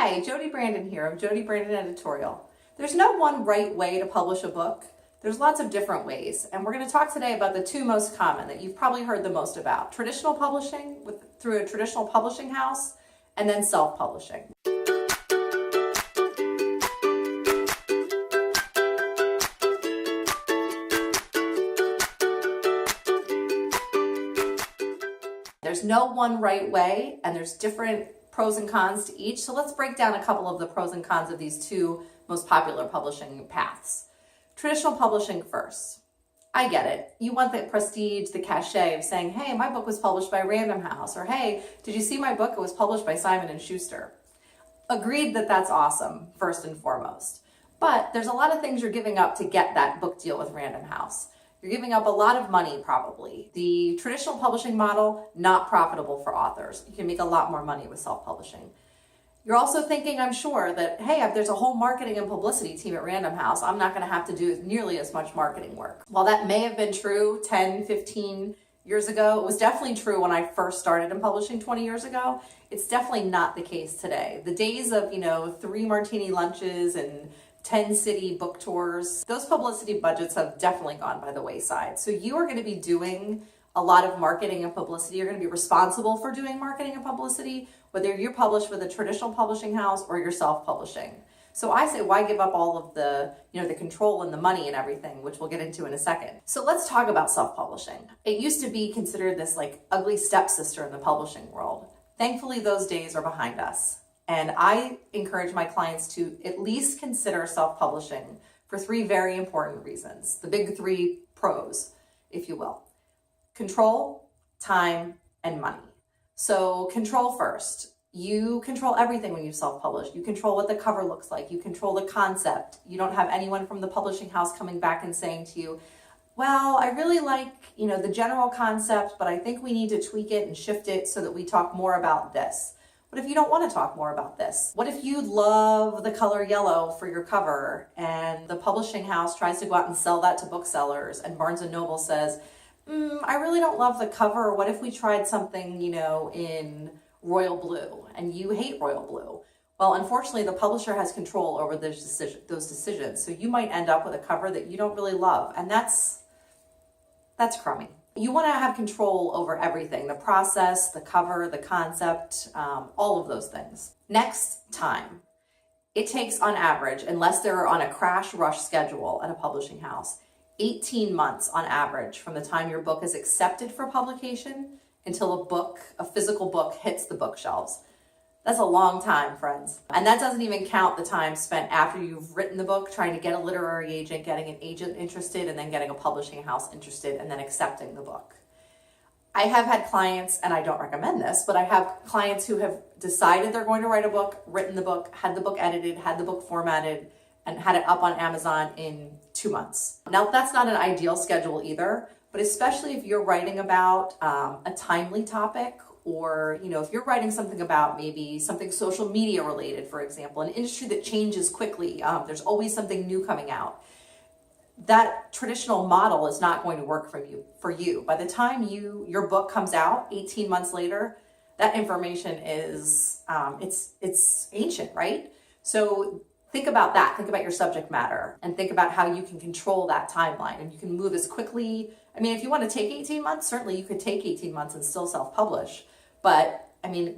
Hi, Jodi Brandon here of Jodi Brandon Editorial. There's no one right way to publish a book. There's lots of different ways, and we're going to talk today about the two most common that you've probably heard the most about: traditional publishing through a traditional publishing house, and then self-publishing. There's no one right way, and there's different pros and cons to each. So let's break down a couple of the pros and cons of these two most popular publishing paths. Traditional publishing first. I get it. You want the prestige, the cachet of saying, hey, my book was published by Random House, or hey, did you see my book? It was published by Simon & Schuster. Agreed that that's awesome, first and foremost. But there's a lot of things you're giving up to get that book deal with Random House. You're giving up a lot of money, probably. The traditional publishing model, not profitable for authors. You can make a lot more money with self-publishing. You're also thinking, I'm sure, that, hey, if there's a whole marketing and publicity team at Random House, I'm not going to have to do nearly as much marketing work. While that may have been true 10, 15 years ago, it was definitely true when I first started in publishing 20 years ago. It's definitely not the case today. The days of, 3 martini lunches and 10 city book tours, those publicity budgets have definitely gone by the wayside. So you are going to be doing a lot of marketing and publicity. You're going to be responsible for doing marketing and publicity, whether you're published with a traditional publishing house or you're self-publishing. So I say, why give up all of the, the control and the money and everything, which we'll get into in a second. So let's talk about self-publishing. It used to be considered this ugly stepsister in the publishing world. Thankfully, those days are behind us. And I encourage my clients to at least consider self-publishing for 3 very important reasons. The big 3 pros, if you will. Control, time, and money. So control first. You control everything when you self-publish. You control what the cover looks like. You control the concept. You don't have anyone from the publishing house coming back and saying to you, well, I really like, the general concept, but I think we need to tweak it and shift it so that we talk more about this. What if you don't want to talk more about this? What if you love the color yellow for your cover and the publishing house tries to go out and sell that to booksellers and Barnes & Noble says, I really don't love the cover. What if we tried something, in royal blue, and you hate royal blue? Well, unfortunately, the publisher has control over those decisions. So you might end up with a cover that you don't really love, and that's crummy. You want to have control over everything, the process, the cover, the concept, all of those things. Next, time. It takes, on average, unless they're on a crash rush schedule at a publishing house, 18 months on average from the time your book is accepted for publication until a physical book hits the bookshelves. That's a long time, friends. And that doesn't even count the time spent after you've written the book, trying to get a literary agent, getting an agent interested, and then getting a publishing house interested, and then accepting the book. I have had clients, and I don't recommend this, but I have clients who have decided they're going to write a book, written the book, had the book edited, had the book formatted, and had it up on Amazon in 2 months. Now, that's not an ideal schedule either, but especially if you're writing about a timely topic, or if you're writing something about maybe something social media related, for example, an industry that changes quickly, there's always something new coming out. That traditional model is not going to work for you. By the time your book comes out 18 months later, that information is it's ancient, right? So think about that. Think about your subject matter and think about how you can control that timeline, and you can move as quickly. I mean, if you want to take 18 months, certainly you could take 18 months and still self-publish. But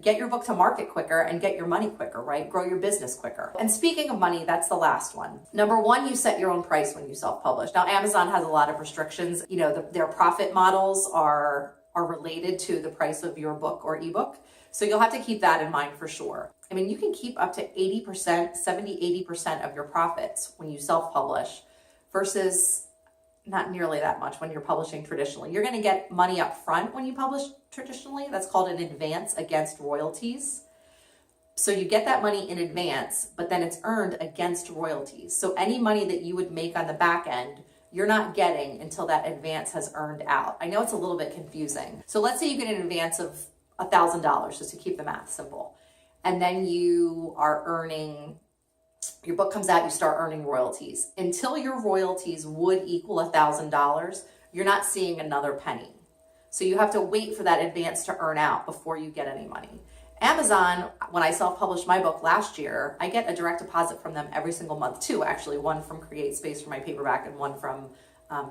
get your book to market quicker and get your money quicker, right? Grow your business quicker. And speaking of money, that's the last one. Number 1, you set your own price when you self-publish. Now, Amazon has a lot of restrictions. their profit models are related to the price of your book or ebook. So you'll have to keep that in mind for sure. You can keep up to 80%, 70, 80% of your profits when you self-publish versus not nearly that much when you're publishing traditionally. You're going to get money up front when you publish traditionally. That's called an advance against royalties. So you get that money in advance, but then it's earned against royalties. So any money that you would make on the back end, you're not getting until that advance has earned out. I know it's a little bit confusing. So let's say you get an advance of $1,000, just to keep the math simple. And then you are earning, your book comes out, you start earning royalties. Until your royalties would equal $1,000, you're not seeing another penny. So you have to wait for that advance to earn out before you get any money. Amazon, when I self-published my book last year, I get a direct deposit from them every single month too, actually, one from Create Space for my paperback and one from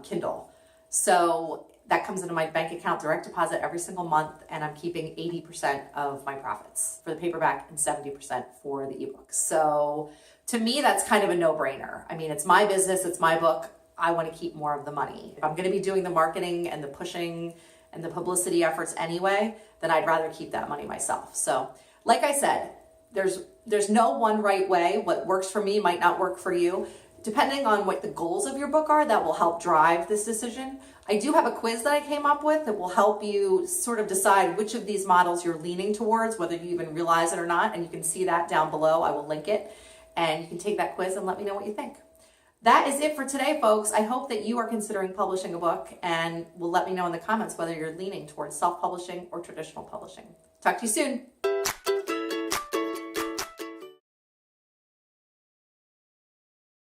Kindle. So that comes into my bank account, direct deposit every single month, and I'm keeping 80% of my profits for the paperback and 70% for the ebook. So to me, that's kind of a no-brainer. I mean, it's my business, it's my book. I want to keep more of the money. If I'm going to be doing the marketing and the pushing and the publicity efforts anyway, then I'd rather keep that money myself. So like I said, there's no one right way. What works for me might not work for you. Depending on what the goals of your book are, that will help drive this decision. I do have a quiz that I came up with that will help you sort of decide which of these models you're leaning towards, whether you even realize it or not. And you can see that down below. I will link it. And you can take that quiz and let me know what you think. That is it for today, folks. I hope that you are considering publishing a book and will let me know in the comments whether you're leaning towards self-publishing or traditional publishing. Talk to you soon.